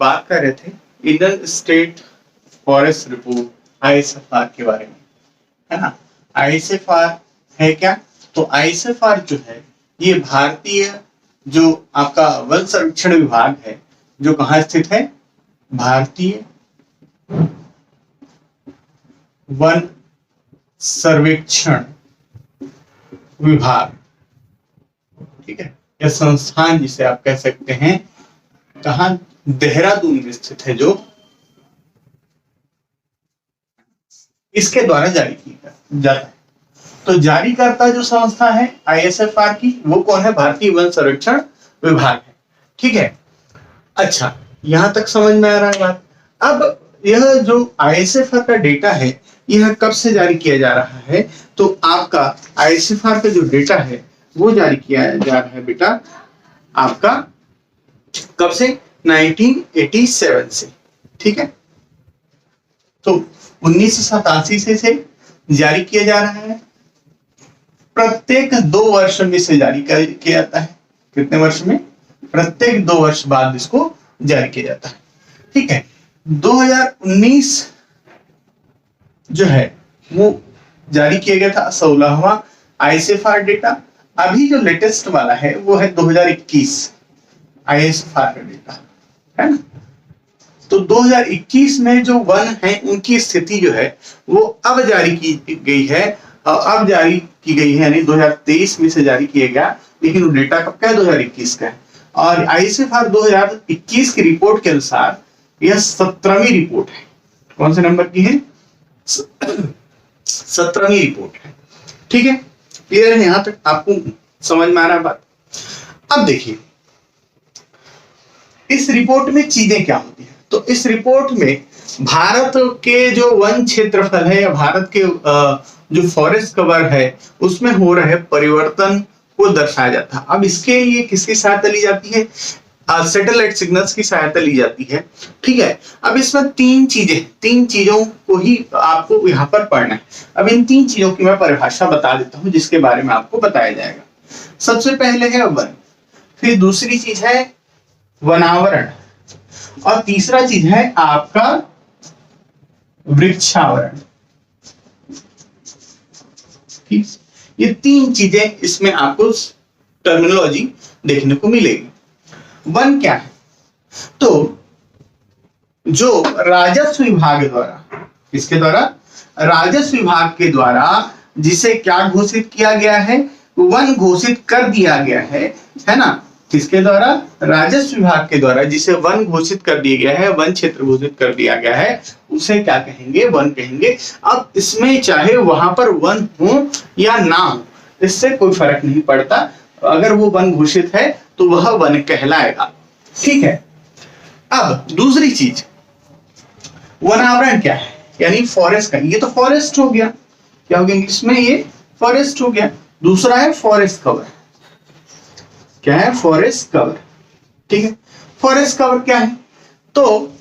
बात कर रहे थे Indian state forest report ISFR के बारे में, है ना। ISFR है क्या? तो ISFR जो है ये भारतीय जो आपका वन सर्वेक्षण विभाग है, जो कहाँ स्थित है? भारतीय वन सर्वेक्षण विभाग, ठीक है। यह संस्थान जिसे आप कह सकते हैं कहाँ? देहरादून में स्थित है, जो इसके द्वारा जारी किया जाता है। तो जारीकर्ता जो संस्था है ISFR की, वो कौन है? भारतीय वन सर्वेक्षण विभाग है, ठीक है। अच्छा, यहां तक समझ में आ रहा है बात। अब यह जो ISFR का डेटा है, यह कब से जारी किया जा रहा है? तो आपका ISFR का जो डेटा है वो जारी किया जा रहा है बेटा आपका कब से? 1987 से, ठीक है। तो 1987 से जारी किया जा रहा है। प्रत्येक 2 वर्ष में से जारी किया जाता है। कितने वर्ष में? प्रत्येक 2 वर्ष बाद इसको जारी किया जाता है, ठीक है। 2019 जो है वो जारी किया गया था 16वां ISFR डेटा। अभी जो लेटेस्ट वाला है वो है 2021 ISFR का डेटा, है ना। तो 2021 में जो वन है उनकी स्थिति जो है वो अब जारी की गई है, अब जारी की गई है, यानी 2023 में से जारी किया गया, लेकिन वो डेटा कब का है? 2021 का है। और ISFR 2021 की रिपोर्ट के अनुसार यह 17वीं रिपोर्ट है। कौन से नंबर की है? 17वीं रिपोर्ट है, ठीक है। क्लियर है? यहां तक आपको समझ में आ रहा है बात। अब देखिए इस रिपोर्ट में चीजें क्या होती है। तो इस रिपोर्ट में भारत के जो वन क्षेत्रफल है या भारत के जो फॉरेस्ट कवर है उसमें हो रहे परिवर्तन को दर्शाया जाता है। अब इसके लिए किसकी सहायता ली जाती है? सैटेलाइट सिग्नल्स की सहायता ली जाती है, ठीक है। अब इसमें 3 चीजों को ही आपको यहाँ पर पढ़ना है। अब इन 3 चीजों की मैं परिभाषा बता देता हूँ जिसके बारे में आपको बताया जाएगा। सबसे पहले है वन, फिर दूसरी चीज है वनावरण, और तीसरा चीज है आपका वृक्षावरण, ठीक। ये 3 चीजें इसमें आपको टर्मिनोलॉजी देखने को मिलेगी। वन क्या है? तो जो राजस्व विभाग द्वारा, किसके द्वारा? राजस्व विभाग के द्वारा जिसे क्या घोषित किया गया है? वन घोषित कर दिया गया है ना। किसके द्वारा? राजस्व विभाग के द्वारा जिसे वन घोषित कर दिया गया है, वन क्षेत्र घोषित कर दिया गया है, उसे क्या कहेंगे? वन कहेंगे। अब इसमें चाहे वहां पर वन हो या ना हो, इससे कोई फर्क नहीं पड़ता। अगर वो वन घोषित है तो वह वन कहलाएगा, ठीक है। अब दूसरी चीज वनावरण क्या है? यानी फॉरेस्ट का, ये तो फॉरेस्ट हो गया, क्या हो गया इंग्लिश में? ये फॉरेस्ट हो गया। दूसरा है फॉरेस्ट कवर। क्या है? फॉरेस्ट कवर, ठीक है। फॉरेस्ट कवर क्या है? तो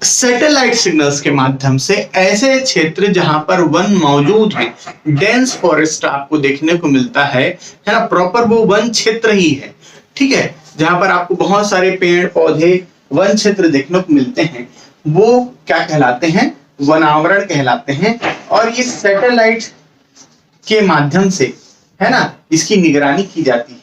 सैटेलाइट सिग्नल्स के माध्यम से ऐसे क्षेत्र जहां पर वन मौजूद है, डेंस फॉरेस्ट आपको देखने को मिलता है ना, प्रॉपर वो वन क्षेत्र ही है, ठीक है। जहां पर आपको बहुत सारे पेड़ पौधे वन क्षेत्र देखने को मिलते हैं, वो क्या कहलाते हैं? वनावरण कहलाते हैं। और ये सैटेलाइट के माध्यम से, है ना, इसकी निगरानी की जाती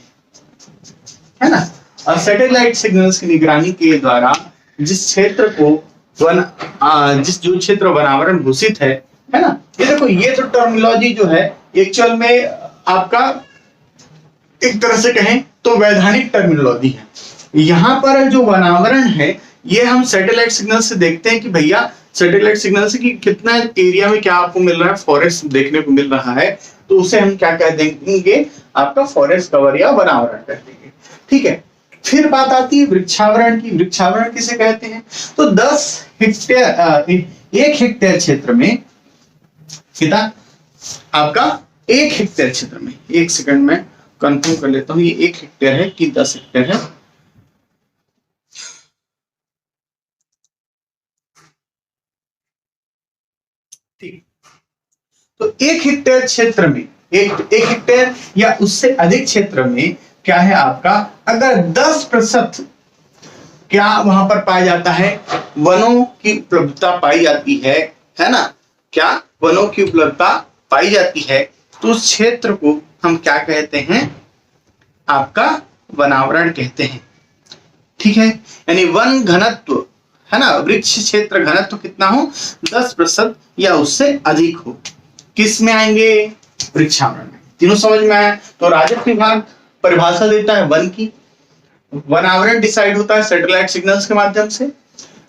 है ना। और सैटेलाइट सिग्नल्स की निगरानी के द्वारा जिस क्षेत्र को जो क्षेत्र वनावरण घोषित है ना। ये देखो, ये तो टर्मिनोलॉजी जो है एक्चुअल में आपका एक तरह से कहें तो वैधानिक टर्मिनोलॉजी है। यहाँ पर जो वनावरण है ये हम सैटेलाइट सिग्नल से देखते हैं कि भैया सैटेलाइट सिग्नल से कि कितना एरिया में क्या आपको मिल रहा है, फॉरेस्ट देखने को मिल रहा है, तो उसे हम क्या कह देंगे? आपका फॉरेस्ट कवर या वनावरण कह देंगे, ठीक है। फिर बात आती है वृक्षावरण की। वृक्षावरण किसे कहते हैं? तो 10 हेक्टेयर 1 हेक्टेयर क्षेत्र में कितना आपका 1 हेक्टेयर क्षेत्र में, 1 सेकंड में कंफर्म कर लेता हूं, ये 1 हेक्टेयर है कि 10 हेक्टेयर है? ठीक। तो 1 हेक्टेयर क्षेत्र में, एक हेक्टेयर या उससे अधिक क्षेत्र में क्या है आपका? अगर 10% क्या वहां पर पाया जाता है? वनों की उपलब्धता पाई जाती है ना? क्या वनों की उपलब्धता पाई जाती है, तो उस क्षेत्र को हम क्या कहते हैं? आपका वनावरण कहते हैं। ठीक है, यानी वन घनत्व, है ना, वृक्ष क्षेत्र घनत्व कितना हो? 10% या उससे अधिक हो। किस में आएंगे? वृक्षावरण में। तीनों समझ में आया? तो राजस्व विभाग परिभाषा देता है वन की, वनावरण डिसाइड होता है सैटेलाइट सिग्नल्स के माध्यम से।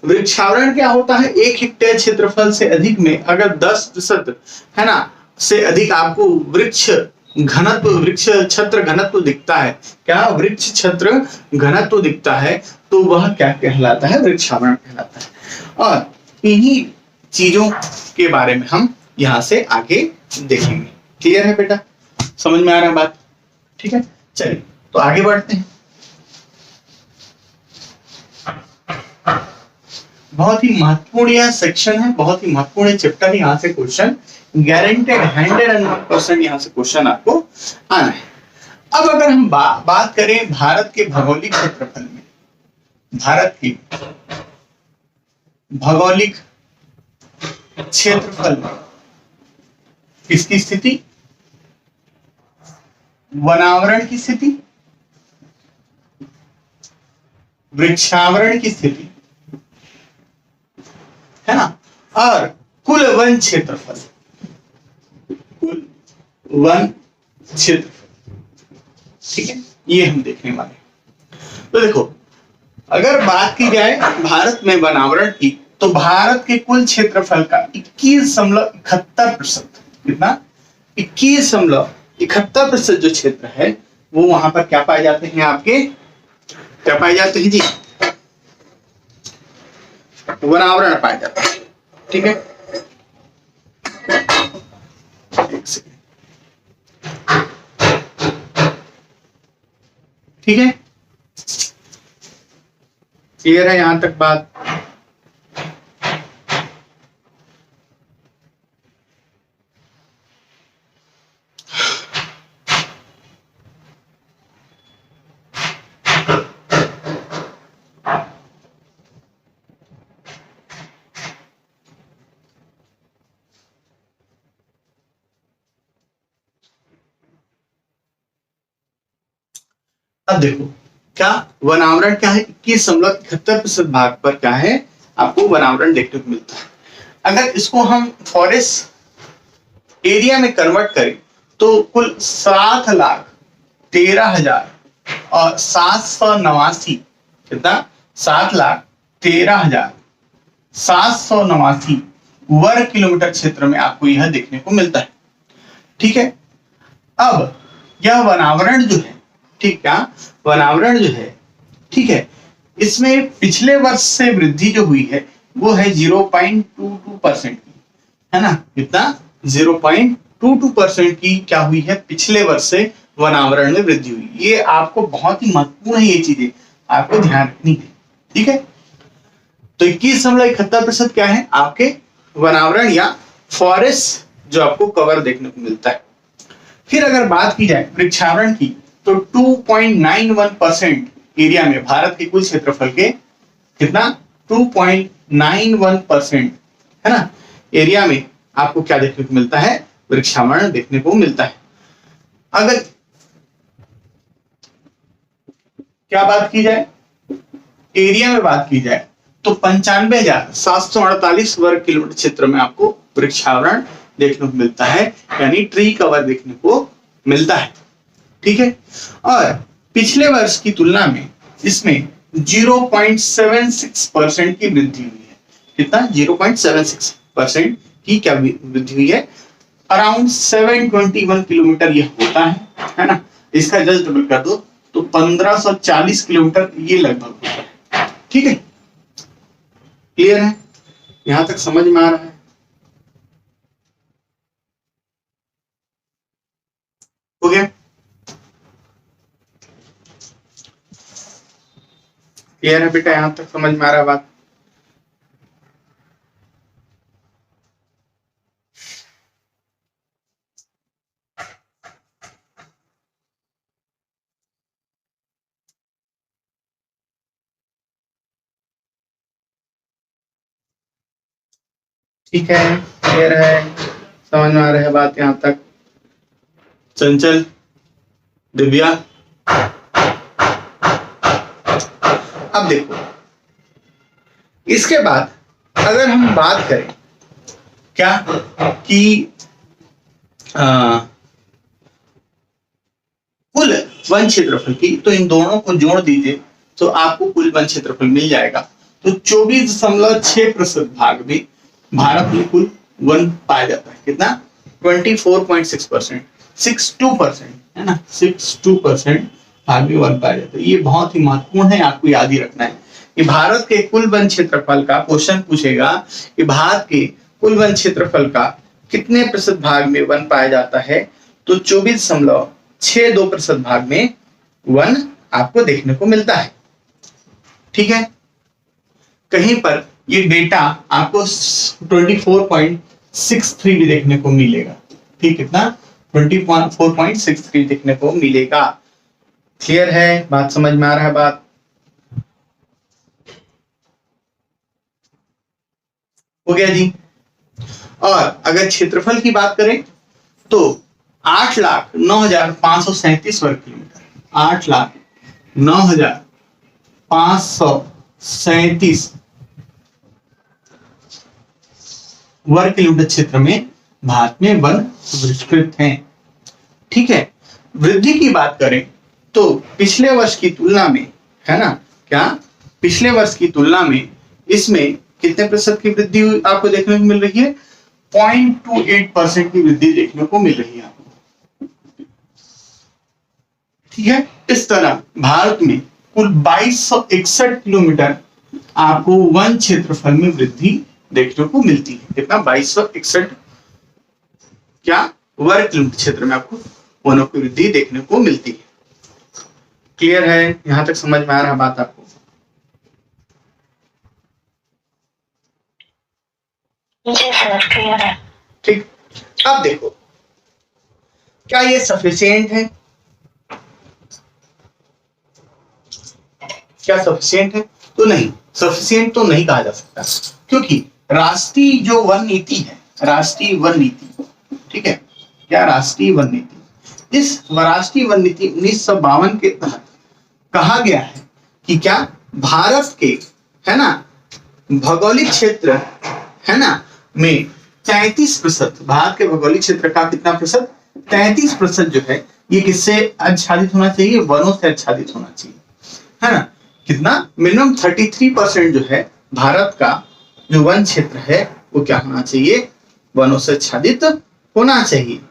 वृक्षावरण क्या होता है? 1 हेक्टेयर क्षेत्रफल से अधिक में अगर 10%, है ना, से अधिक आपको वृक्ष घनत्व, वृक्ष छत्र घनत्व दिखता है, क्या वृक्ष छत्र घनत्व दिखता है, तो वह क्या कहलाता है? वृक्षावरण कहलाता है। और इन्हीं चीजों के बारे में हम यहां से आगे देखेंगे। क्लियर है बेटा? समझ में आ रहा है बात? ठीक है, चलिए तो आगे बढ़ते हैं। बहुत ही महत्वपूर्ण यह सेक्शन है, बहुत ही महत्वपूर्ण चैप्टर। यहाँ से क्वेश्चन गारंटेड 100% यहाँ से क्वेश्चन आपको आना है। अब अगर हम बात करें भारत के भौगोलिक क्षेत्रफल में, भारत की भौगोलिक क्षेत्रफल में किसकी स्थिति? वनावरण की स्थिति, वृक्षावरण की स्थिति, है ना, और कुल वन क्षेत्रफल, कुल वन क्षेत्रफल। ठीक है, ये हम देखने वाले। तो देखो, अगर बात की जाए भारत में वनावरण की, तो भारत के कुल क्षेत्रफल का 21.71%, कितना? 21.71% जो क्षेत्र है वो वहां पर क्या पाए जाते हैं? आपके क्या पाए जाते हैं जी? वनावरण पाए जाते हैं। ठीक है, एक सेकेंड। ठीक है, क्लियर है यहां तक बात? अब देखो, क्या वनावरण क्या है? 21.71% भाग पर क्या है? आपको वनावरण देखने को मिलता है। अगर इसको हम फॉरेस्ट एरिया में कन्वर्ट करें तो कुल 7,13,789, कितना? 7,13,789 वर्ग किलोमीटर क्षेत्र में आपको यह देखने को मिलता है। ठीक है, अब यह वनावरण जो है, ठीक, क्या वनावरण जो है, ठीक है, इसमें पिछले वर्ष से वृद्धि जो हुई है वो है 0.22% की, है ना? कितना? 0.22% की क्या हुई है? पिछले वर्ष से वनावरण में वृद्धि हुई। ये आपको बहुत ही महत्वपूर्ण है, ये चीजें आपको ध्यान रखनी है। ठीक है, तो 21.71% क्या है? आपके वनावरण या फॉरेस्ट जो आपको कवर देखने को मिलता है। फिर अगर बात की जाए वृक्षावरण की, तो 2.91% एरिया में, भारत के कुल क्षेत्रफल के कितना? 2.91%, है ना, एरिया में आपको क्या देखने को मिलता है? वृक्षावरण देखने को मिलता है। अगर क्या बात की जाए, एरिया में बात की जाए, तो 95,748 वर्ग किलोमीटर क्षेत्र में आपको वृक्षावरण देखने को मिलता है, यानी ट्री कवर देखने को मिलता है। ठीक है, और पिछले वर्ष की तुलना में इसमें 0.76% की वृद्धि हुई है। कितना? 0.76% की क्या वृद्धि हुई है? अराउंड 721 किलोमीटर यह होता है ना? इसका जस्ट डबल कर दो तो 1540 किलोमीटर ये लगभग होता है। ठीक है, क्लियर है? यहां तक समझ में आ रहा है? हो गया? क्लियर है बेटा? यहां तक समझ में आ रहा है बात? ठीक है, क्लियर है, समझ में आ रहा है बात यहाँ तक? चंचल, दिव्या, अब देखो इसके बाद अगर हम बात करें क्या कि कुल वन क्षेत्रफल की, तो इन दोनों को जोड़ दीजिए तो आपको कुल वन क्षेत्रफल मिल जाएगा। तो 24.6% भाग में भारत में कुल वन पाया जाता है। कितना? 24.6%, 62% है ना, 62% भाग में वन पाया जाता है। ये बहुत ही महत्वपूर्ण है, आपको याद ही रखना है कि भारत के कुल वन क्षेत्रफल का क्वेश्चन पूछेगा कि भारत के कुल वन क्षेत्रफल का कितने प्रतिशत भाग में वन पाया जाता है, तो 24.62% भाग में वन आपको देखने को मिलता है। ठीक है, कहीं पर ये डेटा आपको 24.63 भी देखने को मिलेगा। ठीक, कितना? 24.63 देखने को मिलेगा। क्लियर है, बात समझ में आ रहा है बात? हो गया जी। और अगर क्षेत्रफल की बात करें तो 8,09,537 वर्ग किलोमीटर, 8,09,537 वर्ग किलोमीटर क्षेत्र में भारत में वन विस्तृत हैं। ठीक है, वृद्धि की बात करें तो पिछले वर्ष की तुलना में, है ना, क्या पिछले वर्ष की तुलना में इसमें कितने प्रतिशत की वृद्धि आपको देखने को मिल रही है? 0.28% की वृद्धि देखने को मिल रही है आपको। ठीक है, इस तरह भारत में कुल 2261 किलोमीटर आपको वन क्षेत्रफल में वृद्धि देखने को मिलती है। कितना? 2261 क्या वर्ग किलोमीटर क्षेत्र में आपको वनों की वृद्धि देखने को मिलती है। क्लियर है, यहां तक समझ में आ रहा बात आपको? जी सर, क्लियर है। ठीक, अब देखो क्या ये सफिशिएंट है? क्या सफिशिएंट है? तो नहीं, सफिशिएंट तो नहीं कहा जा सकता, क्योंकि राष्ट्रीय जो वन नीति है, राष्ट्रीय वन नीति, ठीक है, क्या राष्ट्रीय वन नीति, इस राष्ट्रीय वन नीति 1952 के तहत कहा गया है कि क्या भारत के, है ना, भौगोलिक क्षेत्र, है ना, में 33%, भारत के भौगोलिक क्षेत्र का कितना प्रतिशत? 33% जो है ये किससे आच्छादित होना चाहिए? वनों से आच्छादित होना चाहिए, है ना। कितना? मिनिमम 33% जो है भारत का जो वन क्षेत्र है वो क्या होना चाहिए? वनों से आच्छादित होना चाहिए।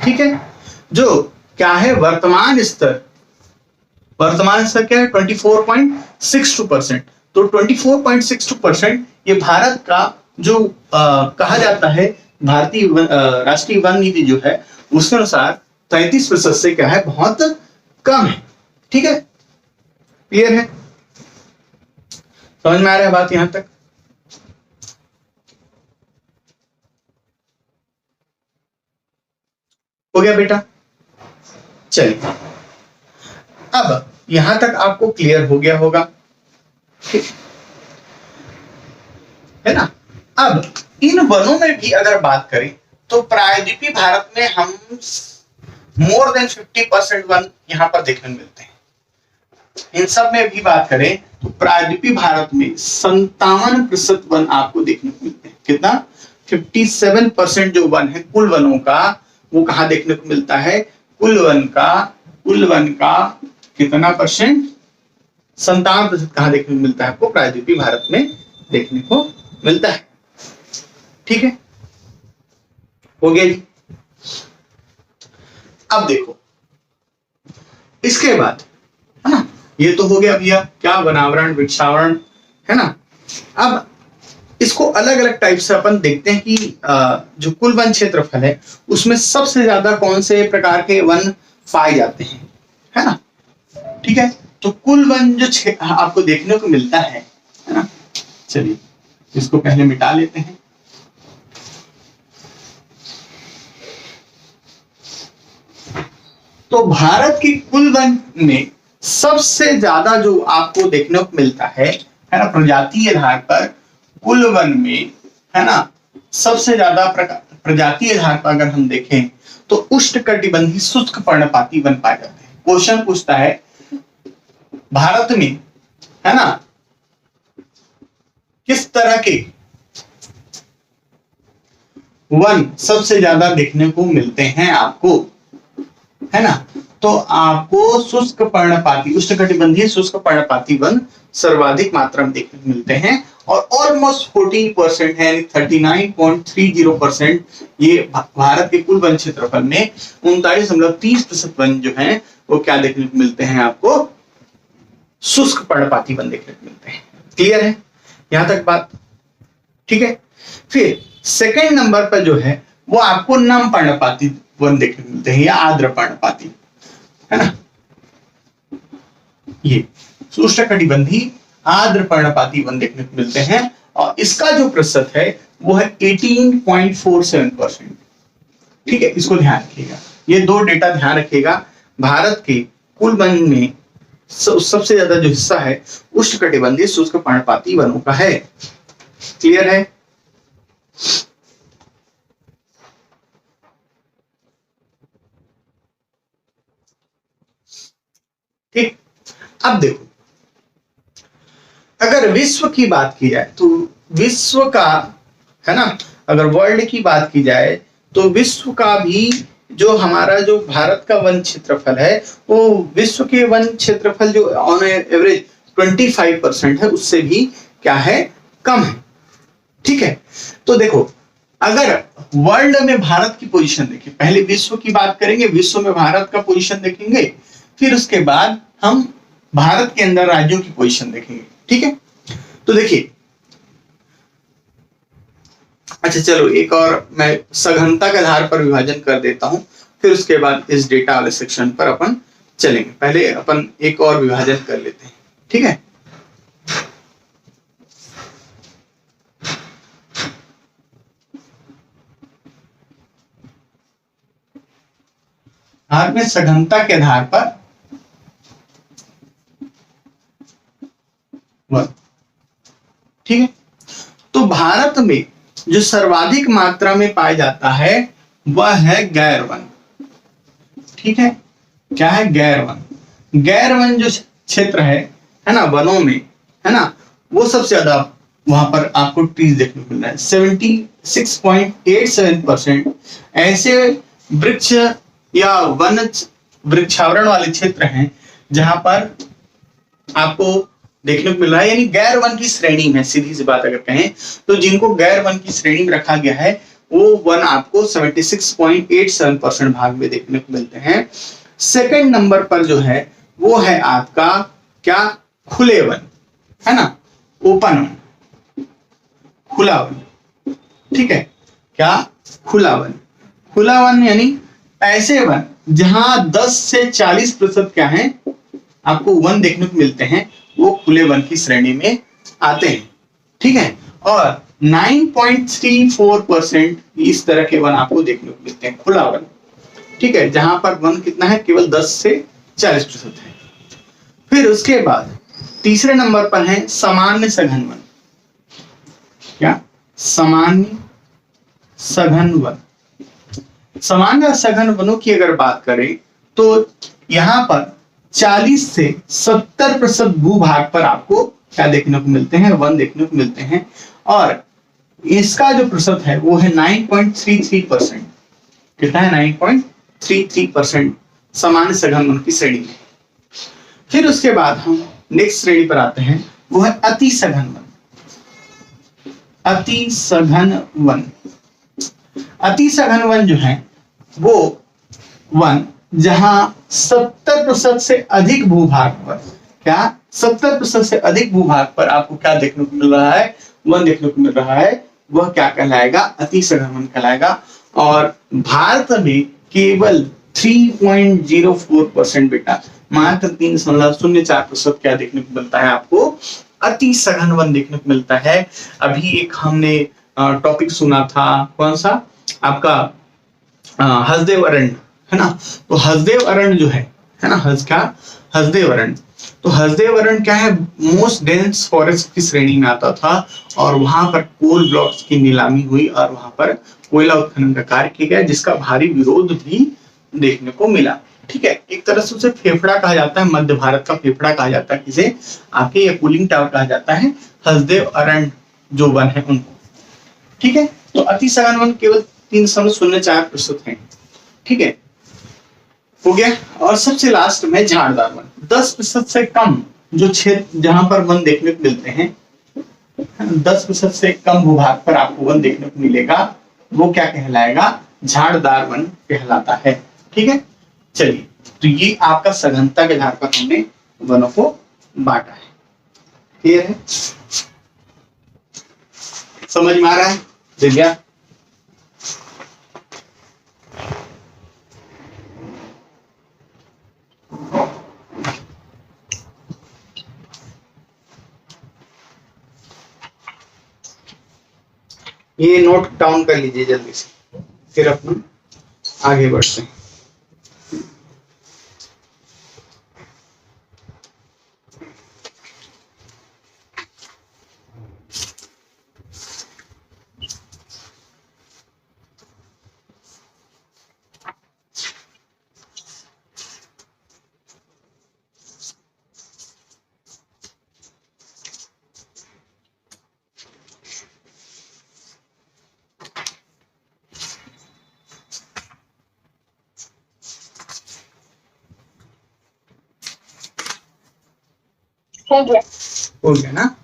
ठीक है, जो क्या है वर्तमान स्तर, वर्तमान स्तर क्या है? 24.62%। तो 24.62% ये भारत का जो कहा जाता है भारतीय राष्ट्रीय वन नीति जो है उसके अनुसार 33% से क्या है? बहुत कम है। ठीक है, क्लियर है, समझ में आ रहा है बात यहां तक? हो गया बेटा? चलिए, अब यहां तक आपको क्लियर हो गया होगा, है ना। अब इन वनों में भी अगर बात करें तो प्रायद्वीपीय भारत में हम मोर देन 50% वन यहां पर देखने को मिलते हैं। इन सब में भी बात करें तो प्रायद्वीपीय भारत में 57% वन आपको देखने को मिलते हैं। कितना? 57% जो वन है कुल वनों का, वो कहां देखने को मिलता है? कुल वन का कितना परसेंट? 57% कहां देखने को मिलता है आपको? प्रायद्वीपीय भारत में देखने को मिलता है। ठीक है, हो गया जी। अब देखो इसके बाद, है ना, ये तो हो गया भैया क्या वनावरण वृक्षावरण, है ना। अब इसको अलग अलग टाइप से अपन देखते हैं कि जो कुल वन क्षेत्रफल है उसमें सबसे ज्यादा कौन से प्रकार के वन पाए जाते हैं, है ना। ठीक है, तो कुल वन जो आपको देखने को मिलता है ना, चलिए इसको पहले मिटा लेते हैं। तो भारत की कुल वन में सबसे ज्यादा जो आपको देखने को मिलता है ना, प्रजातीय आधार पर कुल वन में, है ना, सबसे ज्यादा प्रजातीय आधार पर अगर हम देखें तो उष्णकटिबंधीय शुष्क पर्णपाती वन पाए जाते हैं। क्वेश्चन पूछता है भारत में, है ना, किस तरह के वन सबसे ज्यादा देखने को मिलते हैं आपको, है ना, तो आपको शुष्क पर्णपाती, उष्णकटिबंधीय शुष्क पर्णपाती वन सर्वाधिक मात्रा में देखने को मिलते हैं और ऑलमोस्ट 14% है, 39.30% ये भारत के कुल वन क्षेत्रफल में 39.30% वन जो है वो क्या देखने को मिलते हैं आपको, शुष्क पर्णपाती वन देखने को मिलते हैं। क्लियर है यहां तक बात? ठीक है। फिर सेकंड नंबर पर जो है वो आपको नम पर्णपाती वन देखने को मिलते हैं या आर्द्र पर्णपाती, है ना, ये उष्णकटिबंधीय आर्द्र पर्णपाती वन देखने को मिलते हैं और इसका जो प्रतिशत है वो है 18.47%। ठीक है, इसको ध्यान रखिएगा, ये दो डेटा ध्यान रखिएगा। भारत के कुल वन में सबसे ज्यादा जो हिस्सा है उष्णकटिबंधीय शुष्क पर्णपाती वनों का है। क्लियर है? ठीक, अब देखो अगर विश्व की बात की जाए तो विश्व का, है ना, अगर वर्ल्ड की बात की जाए तो विश्व का भी जो हमारा जो भारत का वन क्षेत्रफल है वो विश्व के वन क्षेत्रफल जो ऑन एवरेज 25% है उससे भी क्या है, कम है। ठीक है, तो देखो अगर वर्ल्ड में भारत की पोजीशन देखें, पहले विश्व की बात करेंगे, विश्व में भारत का पोजीशन देखेंगे, फिर उसके बाद हम भारत के अंदर राज्यों की पोजीशन देखेंगे। ठीक है, तो देखिए, अच्छा चलो एक और मैं सघनता के आधार पर विभाजन कर देता हूं, फिर उसके बाद इस डेटा वाले सेक्शन पर अपन चलेंगे। पहले अपन एक और विभाजन कर लेते हैं। ठीक है, भारत में सघनता के आधार पर वन। ठीक है, तो भारत में जो सर्वाधिक मात्रा में पाया जाता है वह है गैर वन। ठीक है, क्या है, गैर वन। गैर वन जो क्षेत्र है ना, वनों में, है ना, वो सबसे ज्यादा वहां पर आपको ट्रीज देखने को मिल रहा है। 76.87% ऐसे वृक्ष या वन वृक्षावरण वाले क्षेत्र हैं जहां पर आपको देखने को मिल रहा है, यानी गैर वन की श्रेणी में, सीधी सी बात अगर कहें तो जिनको गैर वन की श्रेणी में रखा गया है वो वन आपको 76.87% भाग में देखने को मिलते हैं। सेकंड नंबर पर जो है वो है आपका क्या, खुले वन, है ना, ओपन वन, खुला वन। ठीक है, क्या, खुला वन। खुला वन यानी ऐसे वन जहां 10 से 40% क्या है आपको वन देखने को मिलते हैं, वो खुले वन की श्रेणी में आते हैं। ठीक है, और 9.34% इस तरह के वन आपको देखने को मिलते हैं, खुला वन। ठीक है, जहां पर वन कितना है, केवल 10 से 40% है। फिर उसके बाद तीसरे नंबर पर है सामान्य सघन वन। क्या, सामान्य सघन वन। सामान्य सघन वनों की अगर बात करें तो यहां पर 40 से 70% भूभाग पर आपको क्या देखने को मिलते हैं, वन देखने को मिलते हैं और इसका जो प्रतिशत है वो है 9.33%। कितना है, 9.33% सामान्य सघन वन की श्रेणी में। फिर उसके बाद हम नेक्स्ट श्रेणी पर आते हैं, वो है अति सघन वन। अति सघन वन। अति सघन वन जो है वो वन जहां 70% से अधिक भूभाग पर, क्या, 70% से अधिक भूभाग पर आपको क्या देखने को मिल रहा है, वन देखने को मिल रहा है, वह क्या कहलाएगा, अति सघन वन कहलाएगा। और भारत में केवल 3.04% बेटा, मात्र 3.04% क्या देखने को मिलता है आपको, अति सघन वन देखने को मिलता है। अभी एक हमने टॉपिक सुना था, कौन सा आपका, हसदेव अरण्य, है ना, तो हसदेव अरण्य जो है ना, हसदेव अरण्य तो हसदेव अरण्य क्या है, मोस्ट डेंस फॉरेस्ट की श्रेणी में आता था, और वहां पर कोल ब्लॉक्स की नीलामी हुई और वहां पर कोयला उत्खनन का कार्य किया गया, जिसका भारी विरोध भी देखने को मिला। ठीक है, एक तरह से उसे फेफड़ा कहा जाता है, मध्य भारत का फेफड़ा कहा जाता है किसे, आके या कूलिंग टावर कहा जाता है हसदेव अरण्य जो वन है उनको। ठीक है, तो अति सघन वन केवल 3.04% है। ठीक है, हो गया। और सबसे लास्ट में झाड़दार वन, 10% से कम जो क्षेत्र जहां पर वन देखने को मिलते हैं, 10% से कम भूभाग पर आपको वन देखने को मिलेगा, वो क्या कहलाएगा, झाड़दार वन कहलाता है। ठीक है, चलिए, तो ये आपका सघनता के आधार पर हमने वनों को बांटा है। क्लियर है, समझ में आ रहा है दिव्या? ये नोट डाउन कर लीजिए जल्दी से, फिर अपन आगे बढ़ते हैं। हो गया। हो गया ना?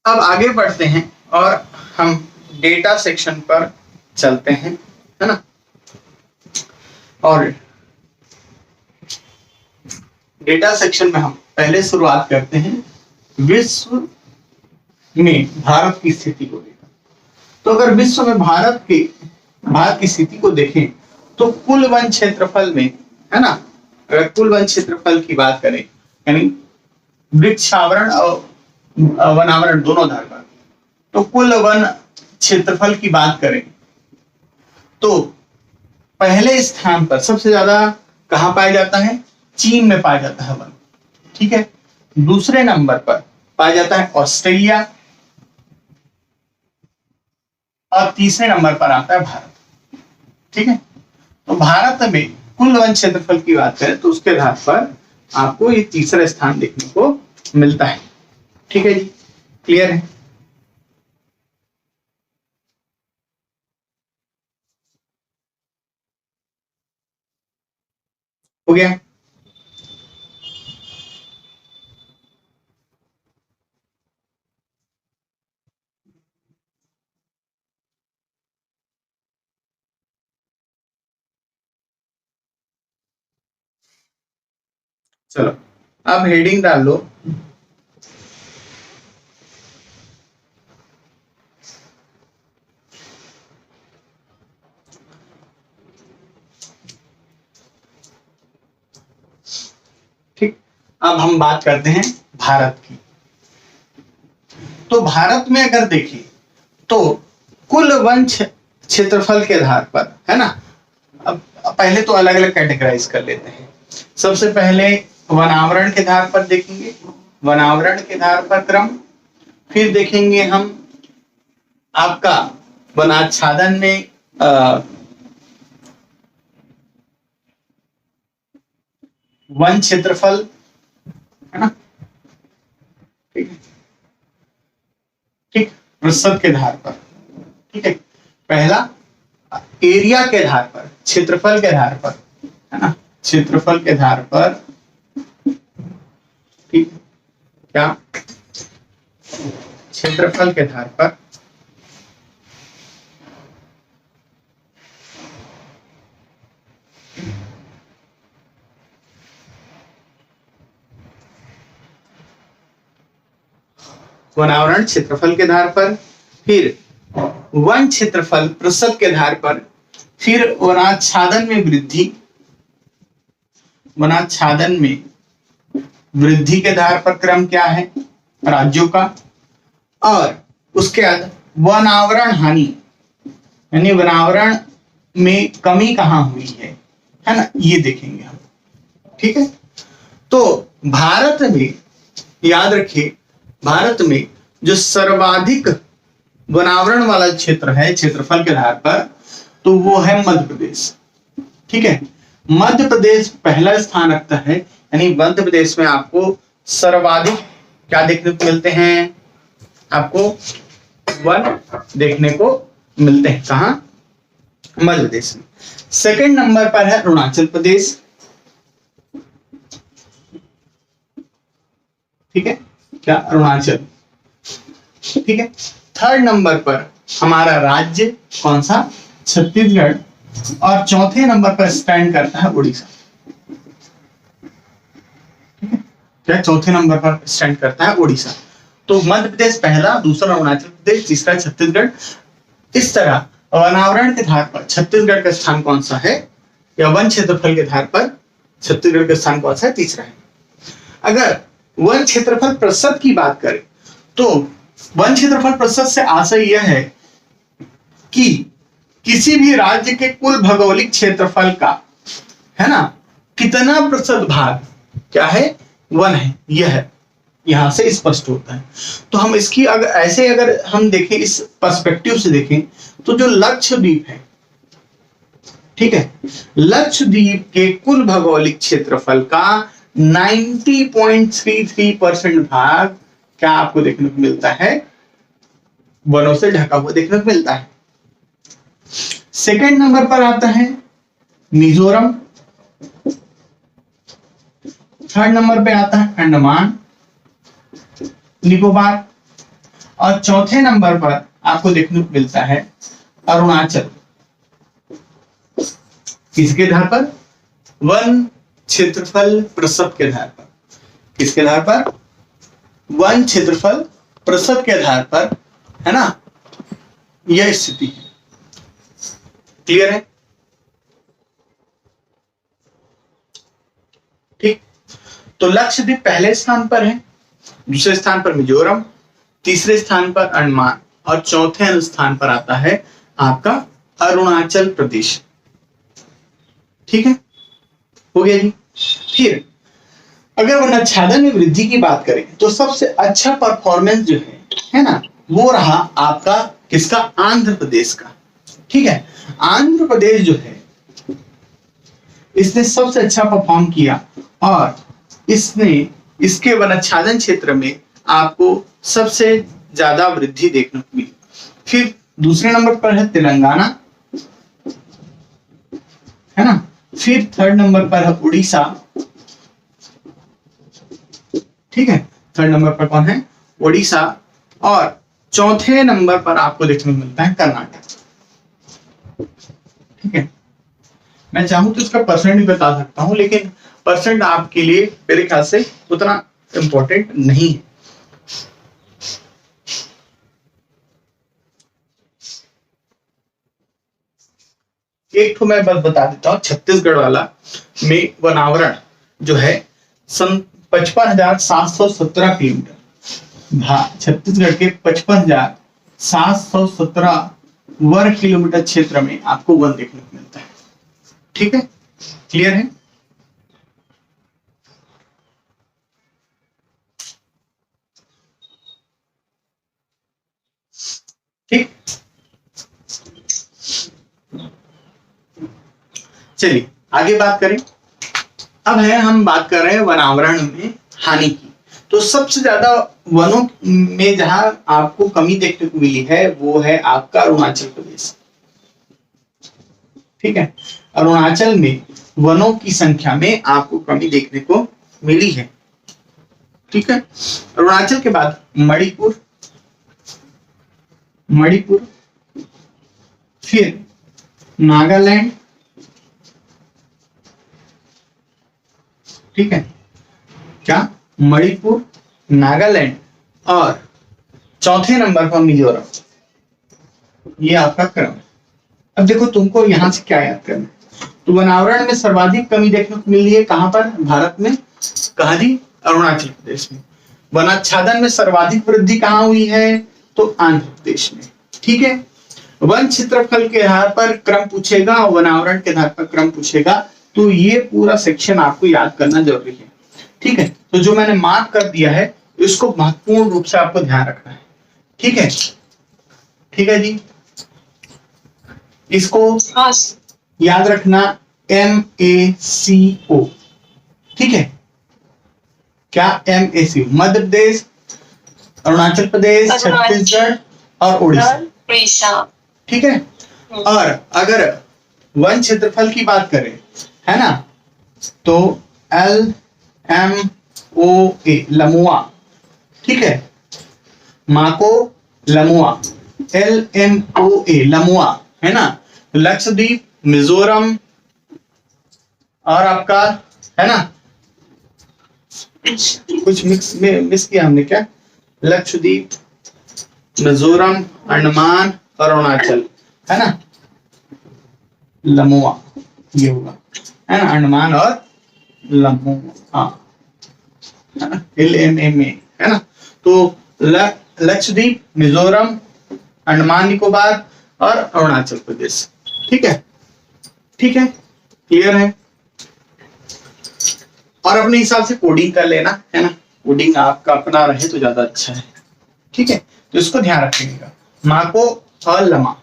अब आगे बढ़ते हैं और हम डेटा सेक्शन पर चलते हैं, है ना? और डेटा सेक्शन में हम पहले शुरुआत करते हैं विश्व में भारत की स्थिति को लेकर। तो अगर विश्व में भारत की स्थिति को देखें तो कुल वन क्षेत्रफल में, है ना, अगर कुल वन क्षेत्रफल की बात करें, यानी वृक्षावरण और वनावरण दोनों आधार पर, तो कुल वन क्षेत्रफल की बात करें तो पहले स्थान पर सबसे ज्यादा कहां पाया जाता है, चीन में पाया जाता है वन। ठीक है, दूसरे नंबर पर पाया जाता है ऑस्ट्रेलिया, और तीसरे नंबर पर आता है भारत। ठीक है, तो भारत में कुल वन क्षेत्रफल की बात करें तो उसके आधार पर आपको ये तीसरा स्थान देखने को मिलता है। ठीक है जी, क्लियर है? हो गया? चलो, अब हेडिंग डाल लो, ठीक। अब हम बात करते हैं भारत की। तो भारत में अगर देखें तो कुल वन क्षेत्रफल के आधार पर, है ना, अब पहले तो अलग अलग कैटेगराइज कर लेते हैं। सबसे पहले वनावरण के आधार पर देखेंगे, वनावरण के आधार पर क्रम, फिर देखेंगे हम आपका वनाच्छादन में वन क्षेत्रफल, है ना, ठीक है, ठीक, प्रतिशत के आधार पर। ठीक है, पहला एरिया के आधार पर, क्षेत्रफल के आधार पर, है ना, क्षेत्रफल के आधार पर, ठीक, क्या क्षेत्रफल के आधार पर वनावरण क्षेत्रफल के आधार पर, फिर वन क्षेत्रफल प्रतिशत के आधार पर, फिर वनाच्छादन में वृद्धि, वनाच्छादन में वृद्धि के आधार पर क्रम क्या है राज्यों का, और उसके बाद वनावरण हानि, यानी वनावरण में कमी कहां हुई है ना, ये देखेंगे हम। ठीक है, तो भारत में याद रखिए, भारत में जो सर्वाधिक वनावरण वाला क्षेत्र है क्षेत्रफल के आधार पर, तो वो है मध्य प्रदेश। ठीक है, मध्य प्रदेश पहला स्थान रखता है, यानी मध्य प्रदेश में आपको सर्वाधिक क्या देखने को मिलते हैं, आपको वन देखने को मिलते हैं। कहां? मध्य प्रदेश में। सेकंड नंबर पर है अरुणाचल प्रदेश। ठीक है, क्या? अरुणाचल। ठीक है, थर्ड नंबर पर हमारा राज्य कौन सा? छत्तीसगढ़। और चौथे नंबर पर स्टैंड करता है उड़ीसा। ठीक है, क्या? चौथे नंबर पर स्टैंड करता है उड़ीसा। तो मध्य प्रदेश पहला, दूसरा अरुणाचल प्रदेश, तीसरा छत्तीसगढ़। इस तरह वनावरण के आधार पर छत्तीसगढ़ का स्थान कौन सा है, या वन क्षेत्रफल के आधार पर छत्तीसगढ़ का स्थान कौन सा है? तीसरा है। अगर वन क्षेत्रफल प्रतिशत की बात करें तो वन क्षेत्रफल प्रतिशत से आशय यह है कि किसी भी राज्य के कुल भौगोलिक क्षेत्रफल का, है ना, कितना प्रतिशत भाग क्या है? वन है। यह यहां से स्पष्ट होता है। तो हम इसकी अगर हम देखें, इस पर्सपेक्टिव से देखें, तो जो लक्षद्वीप है, ठीक है, लक्षद्वीप के कुल भौगोलिक क्षेत्रफल का 90.33% भाग क्या आपको देखने को मिलता है? वनों से ढका हुआ देखने को मिलता है। सेकंड नंबर पर आता है मिजोरम। थर्ड नंबर पे आता है अंडमान निकोबार। और चौथे नंबर पर आपको देखने को मिलता है अरुणाचल। किसके आधार पर? वन क्षेत्रफल प्रतिशत के आधार पर। किसके आधार पर? वन क्षेत्रफल प्रतिशत के आधार पर, है ना, यह स्थिति है। क्लियर है? ठीक, तो लक्षद्वीप पहले स्थान पर है, दूसरे स्थान पर मिजोरम, तीसरे स्थान पर अंडमान, और चौथे स्थान पर आता है आपका अरुणाचल प्रदेश। ठीक है, हो गया जी। फिर अगर वनाच्छादन में वृद्धि की बात करें तो सबसे अच्छा परफॉर्मेंस जो है ना, वो रहा आपका किसका? आंध्र प्रदेश का। ठीक है, आंध्र प्रदेश जो है इसने सबसे अच्छा परफॉर्म किया, और इसने इसके वनाच्छादन क्षेत्र में आपको सबसे ज्यादा वृद्धि देखने को मिली। फिर दूसरे नंबर पर है तेलंगाना, है ना। फिर थर्ड नंबर पर है उड़ीसा। ठीक है, थर्ड नंबर पर कौन है? उड़ीसा। और चौथे नंबर पर आपको देखने को मिलता है कर्नाटक। ठीक है, मैं चाहूं तो इसका परसेंट भी बता सकता हूं, लेकिन परसेंट आपके लिए मेरे ख्याल से उतना इंपॉर्टेंट नहीं है। एक तो मैं बस बता देता हूं, छत्तीसगढ़ वाला में वनावरण जो है 55,717 किलोमीटर। छत्तीसगढ़ के 55,717 वर्ग किलोमीटर क्षेत्र में आपको वन देखने को मिलता है। ठीक है, क्लियर है? ठीक, चलिए आगे बात करें। अब है हम बात कर रहे हैं वनावरण में हानि की। तो सबसे ज्यादा वनों में जहां आपको कमी देखने को मिली है वो है आपका अरुणाचल प्रदेश। ठीक है, अरुणाचल में वनों की संख्या में आपको कमी देखने को मिली है। ठीक है, अरुणाचल के बाद मणिपुर, फिर नागालैंड। ठीक है, क्या? मणिपुर, नागालैंड, और चौथे नंबर पर मिजोरम। ये आपका क्रम है। अब देखो तुमको यहां से क्या याद करना है, तो वनावरण में सर्वाधिक कमी देखने को मिल रही है कहां पर, भारत में, कहां जी, अरुणाचल प्रदेश में। वनाच्छादन में सर्वाधिक वृद्धि कहां हुई है, तो आंध्र प्रदेश में। ठीक है, वन क्षेत्रफल के आधार पर क्रम पूछेगा और वनावरण के आधार पर क्रम पूछेगा, तो ये पूरा सेक्शन आपको याद करना जरूरी है। ठीक है, तो जो मैंने मार्क कर दिया है इसको महत्वपूर्ण रूप से आपको ध्यान रखना है। ठीक है, ठीक है जी, इसको याद रखना, MACO। ठीक है, क्या MACO, मध्य प्रदेश, अरुणाचल प्रदेश, छत्तीसगढ़ और उड़ीसा। ठीक है, और अगर वन क्षेत्रफल की बात करें, है ना, तो LMOA, लमुआ। ठीक है, माको लमुआ, LMOA लमुआ, है ना, लक्षद्वीप, मिजोरम और आपका, है ना, कुछ मिस किया हमने क्या, लक्षद्वीप, मिजोरम, अंडमान और अरुणाचल, है ना, लमुआ ये होगा, है ना, अंडमान और लमुआ, है ना, LMMA, है ना। तो लक्षद्वीप, मिजोरम, अंडमान निकोबार और अरुणाचल प्रदेश। ठीक है, ठीक है, क्लियर है। और अपने हिसाब से कोडिंग कर लेना, है ना, कोडिंग आपका अपना रहे तो ज्यादा अच्छा है। ठीक है, तो इसको ध्यान रखिएगा। माको और लमा,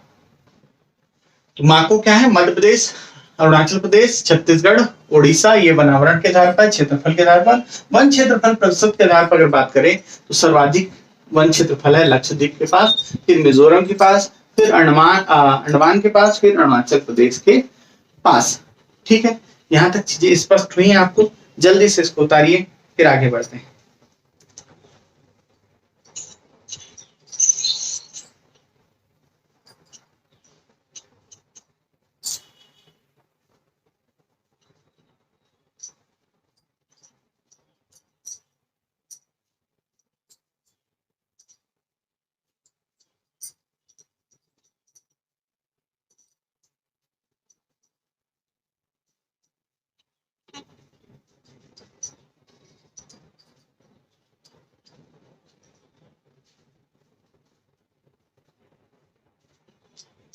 तो माको क्या है, मध्य प्रदेश, अरुणाचल प्रदेश, छत्तीसगढ़, उड़ीसा, ये वनावरण के आधार पर, क्षेत्रफल के आधार पर। वन क्षेत्रफल प्रतिशत के आधार पर अगर बात करें तो सर्वाधिक वन क्षेत्रफल है लक्षद्वीप के पास, फिर मिजोरम के पास, फिर अंडमान के पास, फिर अरुणाचल प्रदेश के पास। ठीक है, यहां तक चीजें स्पष्ट हुई हैं आपको, जल्दी से इसको उतारिए फिर आगे बढ़ते हैं।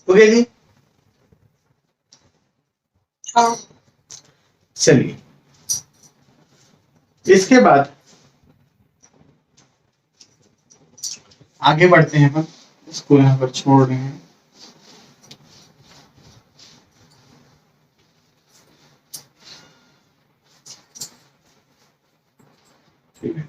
हो गया जी, चलिए इसके बाद आगे बढ़ते हैं। हम इसको यहाँ पर छोड़ रहे हैं। ठीक है,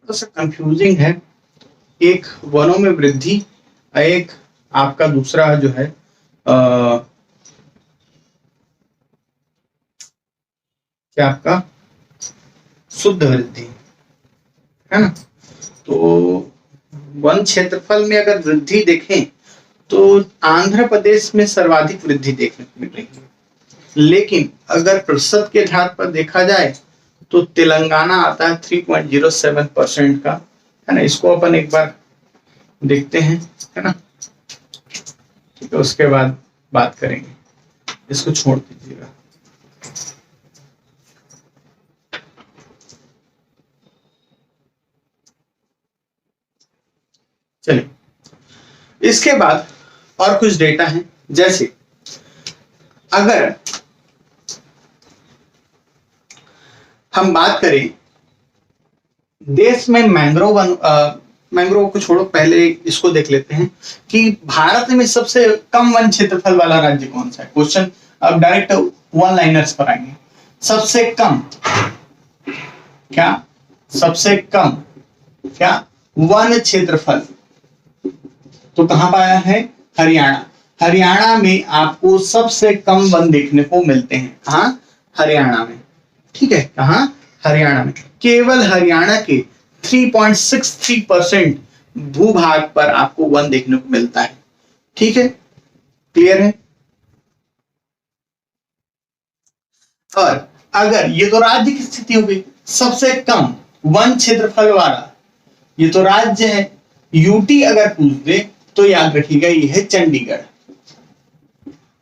तो कंफ्यूजिंग है, एक वनों में वृद्धि, एक आपका दूसरा जो है क्या आपका शुद्ध वृद्धि, है ना। तो वन क्षेत्रफल में अगर वृद्धि देखें तो आंध्र प्रदेश में सर्वाधिक वृद्धि देखने को मिल रही है, लेकिन अगर प्रतिशत के आधार पर देखा जाए तो तेलंगाना आता है 3.07% का, है ना। इसको अपन एक बार देखते हैं, है ना, ठीक है, उसके बाद बात करेंगे, इसको छोड़ दीजिएगा। चलिए, इसके बाद और कुछ डेटा है, जैसे अगर हम बात करें देश में मैंग्रोव को छोड़ो, पहले इसको देख लेते हैं कि भारत में सबसे कम वन क्षेत्रफल वाला राज्य कौन सा है। क्वेश्चन अब डायरेक्ट वन लाइनर्स पर आएंगे। सबसे कम क्या, सबसे कम क्या वन क्षेत्रफल, तो कहां पाया है, हरियाणा। हरियाणा में आपको सबसे कम वन देखने को मिलते हैं, कहां, हरियाणा में। ठीक है, कहां, हरियाणा में। केवल हरियाणा के 3.63% भूभाग पर आपको 1 देखने को मिलता है। ठीक है, क्लियर है। और अगर ये तो राज्य की स्थिति हो गई, सबसे कम वन क्षेत्रफल वाला ये तो राज्य है, यूटी अगर पूछ दे तो याद रखिएगा ये है चंडीगढ़।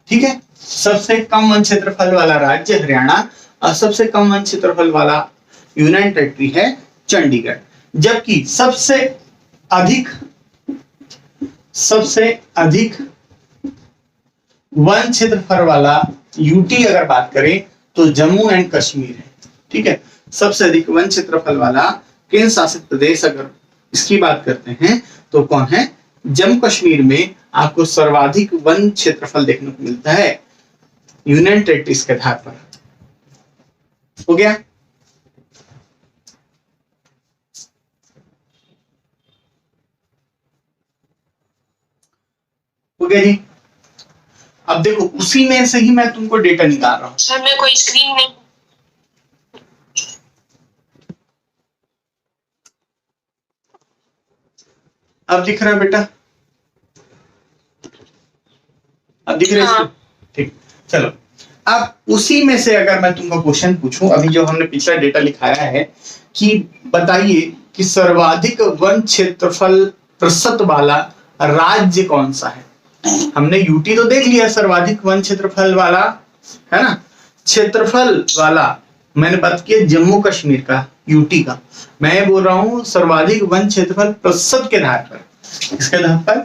ठीक है, सबसे कम वन क्षेत्रफल वाला राज्य हरियाणा और सबसे कम वन क्षेत्रफल वाला यूनियन टेरिटरी है चंडीगढ़। जबकि सबसे अधिक वन क्षेत्रफल वाला यूटी अगर बात करें तो जम्मू एंड कश्मीर है। ठीक है, सबसे अधिक वन क्षेत्रफल वाला केंद्र शासित प्रदेश अगर इसकी बात करते हैं तो कौन है? जम्मू कश्मीर में आपको सर्वाधिक वन क्षेत्रफल देखने को मिलता है यूनियन टेरिटरीज के आधार पर। हो गया? हो गया जी। अब देखो उसी में से ही मैं तुमको डेटा निकाल रहा हूं। सर मैं कोई स्क्रीन नहीं। अब दिख रहा है बेटा? अब दिख रहा है? हाँ। ठीक, चलो अब उसी में से अगर मैं तुमको क्वेश्चन पूछूं, अभी जो हमने पिछला डेटा लिखाया है कि बताइए कि सर्वाधिक वन क्षेत्रफल प्रतिशत वाला राज्य कौन सा है। हमने यूटी तो देख लिया, सर्वाधिक वन क्षेत्रफल वाला है ना, क्षेत्रफल वाला मैंने बात किया जम्मू कश्मीर का, यूटी का। मैं बोल रहा हूं सर्वाधिक वन क्षेत्रफल प्रतिशत के आधार पर, इसके आधार पर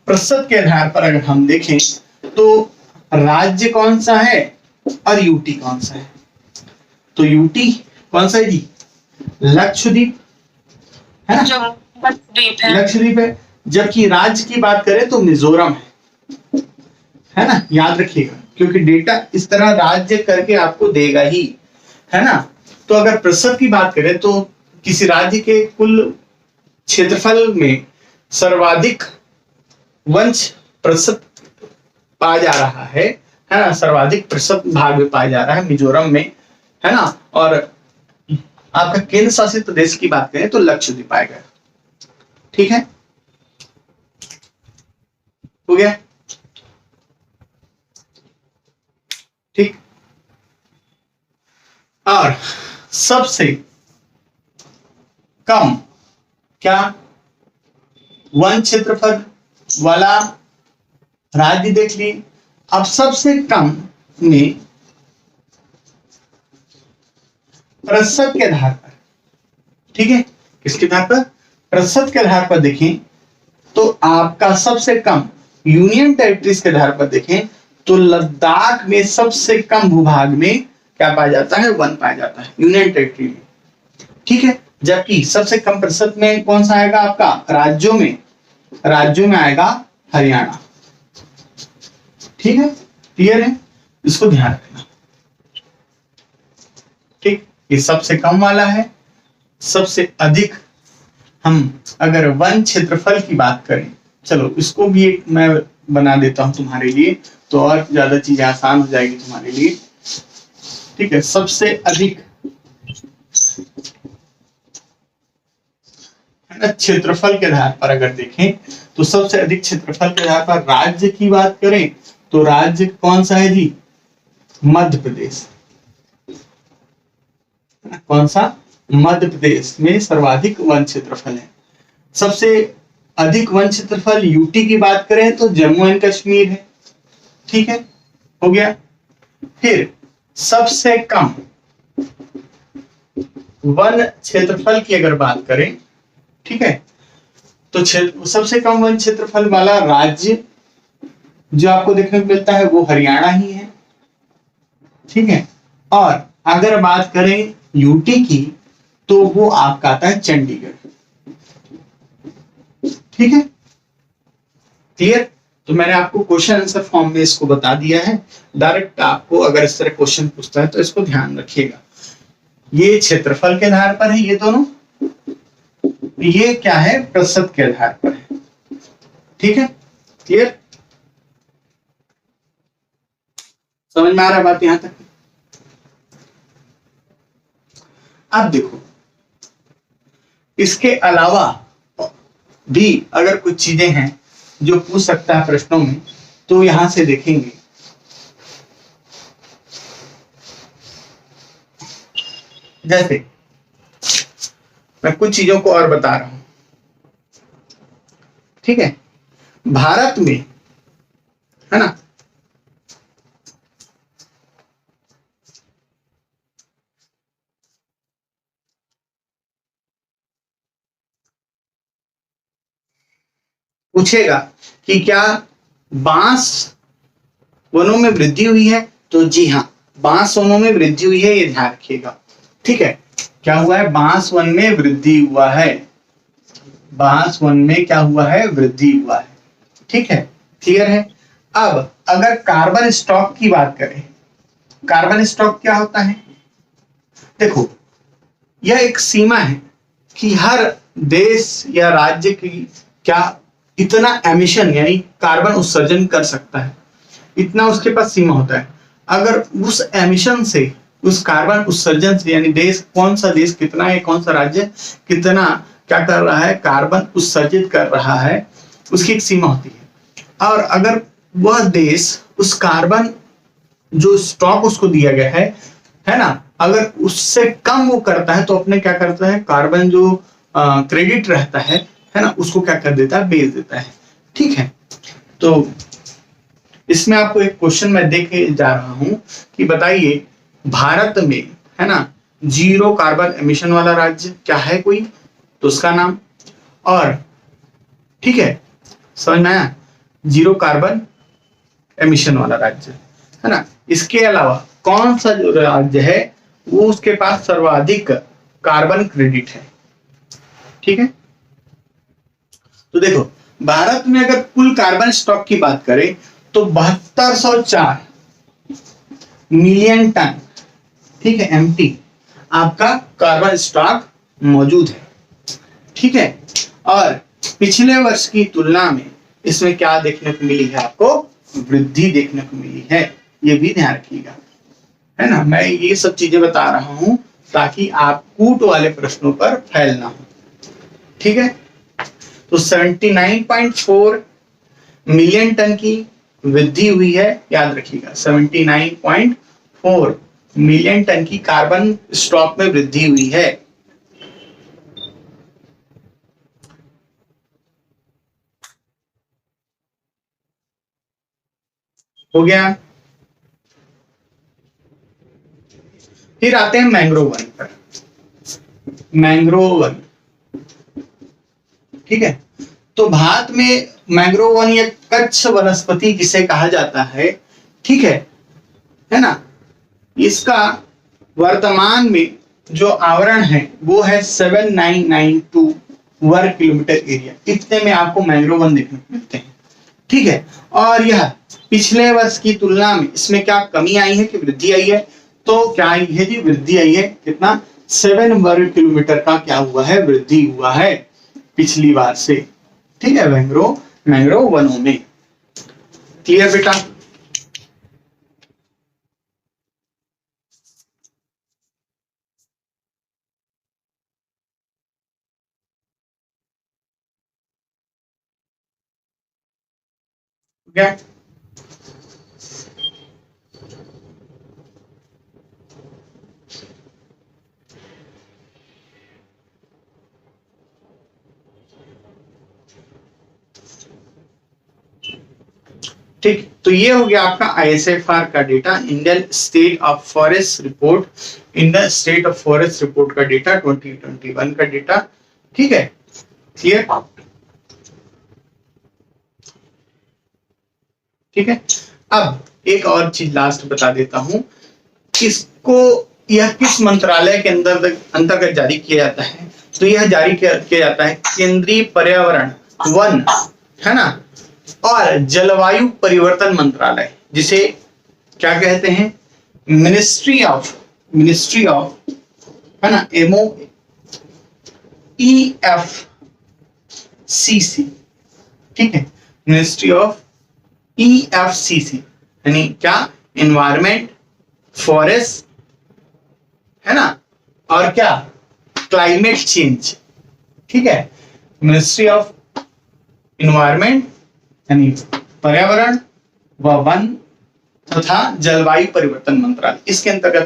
प्रतिशत के आधार पर अगर हम देखें तो राज्य कौन सा है और यूटी कौन सा है। तो यूटी कौन सा है जी? लक्षद्वीप है ना, लक्षद्वीप है। जबकि राज्य की बात करें तो मिजोरम है ना, याद रखिएगा क्योंकि डेटा इस तरह राज्य करके आपको देगा ही, है ना। तो अगर प्रतिशत की बात करें तो किसी राज्य के कुल क्षेत्रफल में सर्वाधिक वंश प्रतिशत पाया जा रहा है ना, सर्वाधिक प्रतिशत भाग में पाया जा रहा है मिजोरम में, है ना। और आपका केंद्र शासित प्रदेश की बात करें तो लक्षद्वीप आएगा। ठीक है, हो गया? ठीक, और सबसे कम क्या वन क्षेत्रफल वाला राज्य देख लिए। अब सबसे कम में प्रतिशत के आधार पर, ठीक है, किसके आधार पर? प्रतिशत के आधार पर देखें तो आपका सबसे कम यूनियन टेरिटरीज के आधार पर देखें तो लद्दाख में सबसे कम भूभाग में क्या पाया जाता है? वन पाया जाता है यूनियन टेरिटरी में। ठीक है, जबकि सबसे कम प्रतिशत में कौन सा आएगा आपका? राज्यों में आएगा हरियाणा। ठीक है, क्लियर है? इसको ध्यान रखना। ठीक, ये सबसे कम वाला है। सबसे अधिक हम अगर वन क्षेत्रफल की बात करें, चलो इसको भी एक मैं बना देता हूं तुम्हारे लिए तो और ज्यादा चीजें आसान हो जाएगी तुम्हारे लिए। ठीक है, सबसे अधिक है ना क्षेत्रफल के आधार पर अगर देखें तो सबसे अधिक क्षेत्रफल के आधार पर राज्य की बात करें तो राज्य कौन सा है जी? मध्य प्रदेश। कौन सा? मध्य प्रदेश में सर्वाधिक वन क्षेत्रफल है। सबसे अधिक वन क्षेत्रफल यूटी की बात करें तो जम्मू एंड कश्मीर है। ठीक है, हो गया। फिर सबसे कम वन क्षेत्रफल की अगर बात करें, ठीक है, तो सबसे कम वन क्षेत्रफल वाला राज्य जो आपको देखने को मिलता है वो हरियाणा ही है। ठीक है, और अगर बात करें यूटी की तो वो आपका आता है चंडीगढ़। ठीक है, क्लियर? तो मैंने आपको क्वेश्चन आंसर फॉर्म में इसको बता दिया है। डायरेक्ट आपको अगर इस तरह क्वेश्चन पूछता है तो इसको ध्यान रखिएगा। ये क्षेत्रफल के आधार पर है, ये दोनों। ये क्या है? प्रतिशत के आधार पर है। ठीक है, क्लियर? समझ में आ रहा है बात यहां तक? अब देखो इसके अलावा भी अगर कुछ चीजें हैं जो पूछ सकता है प्रश्नों में, तो यहां से देखेंगे। जैसे मैं कुछ चीजों को और बता रहा हूं, ठीक है। भारत में, है ना, पूछेगा कि क्या बांस वनों में वृद्धि हुई है, तो जी हाँ, बांस वनों में वृद्धि हुई है, ये ध्यान रखिएगा। ठीक है, क्या हुआ है, बांस वन में वृद्धि हुआ है, बांस वन में क्या हुआ है, वृद्धि हुआ है। ठीक है, क्लियर है। अब अगर कार्बन स्टॉक की बात करें, कार्बन स्टॉक क्या होता है, देखो यह एक सीमा है कि हर देश या राज्य की क्या इतना एमिशन यानी कार्बन उत्सर्जन कर सकता है, इतना उसके पास सीमा होता है। अगर उस एमिशन से, उस कार्बन उत्सर्जन से, यानी देश, कौन सा देश कितना है, कौन सा राज्य कितना क्या कर रहा है, कार्बन उत्सर्जित कर रहा है, उसकी एक सीमा होती है। और अगर वह देश उस कार्बन जो स्टॉक उसको दिया गया है ना, अगर उससे कम वो करता है, तो अपने क्या करता है, कार्बन जो क्रेडिट रहता है ना, उसको क्या कर देता है, बेच देता है। ठीक है, तो इसमें आपको एक क्वेश्चन मैं देके जा रहा हूं कि बताइए भारत में, है ना, जीरो कार्बन एमिशन वाला राज्य क्या है कोई, तो उसका नाम। और ठीक है, समझ में आया, जीरो कार्बन एमिशन वाला राज्य, है ना। इसके अलावा कौन सा जो राज्य है वो उसके पास सर्वाधिक कार्बन क्रेडिट है। ठीक है, तो देखो भारत में अगर कुल कार्बन स्टॉक की बात करें तो 7204 मिलियन टन, ठीक है, एमटी आपका कार्बन स्टॉक मौजूद है। ठीक है, और पिछले वर्ष की तुलना में इसमें क्या देखने को मिली है, आपको वृद्धि देखने को मिली है, ये भी ध्यान रखिएगा, है ना। मैं ये सब चीजें बता रहा हूं ताकि आप कूट वाले प्रश्नों पर फैल ना हो। ठीक है, तो 79.4 मिलियन टन की वृद्धि हुई है, याद रखिएगा 79.4 मिलियन टन की कार्बन स्टॉक में वृद्धि हुई है। हो गया। फिर आते हैं मैंग्रोव वन पर। मैंग्रोव वन, ठीक है, तो भारत में मैंग्रोव वन या कच्छ वनस्पति जिसे कहा जाता है, ठीक है ना, इसका वर्तमान में जो आवरण है वो है 7992 वर्ग किलोमीटर एरिया, इतने में आपको मैंग्रोव वन देखने को मिलते हैं। ठीक है, और यह पिछले वर्ष की तुलना में इसमें क्या कमी आई है कि वृद्धि आई है, तो क्या आई है जी, वृद्धि आई है। कितना, 7 वर्ग किलोमीटर का क्या हुआ है, वृद्धि हुआ है पिछली बार से। ठीक है, मैंग्रोव वनों में। क्लियर बेटा, क्या ठीक, तो ये हो गया आपका आईएसएफआर का data, Indian state of forest report, Indian state of forest report का डेटा 2021 का डेटा। ठीक है, क्लियर। ठीक है, अब एक और चीज लास्ट बता देता हूं, किसको, यह किस मंत्रालय के अंतर्गत जारी किया जाता है, तो यह जारी किया जाता है केंद्रीय पर्यावरण, वन, है ना, और जलवायु परिवर्तन मंत्रालय, जिसे क्या कहते हैं, मिनिस्ट्री ऑफ, है ना, EFCC। ठीक है, मिनिस्ट्री ऑफ EFCC यानी क्या, एनवायरमेंट, फॉरेस्ट, है ना, और क्या, क्लाइमेट चेंज। ठीक है, मिनिस्ट्री ऑफ इन्वायरमेंट यानी पर्यावरण व वन तथा जलवायु परिवर्तन मंत्रालय, इसके अंतर्गत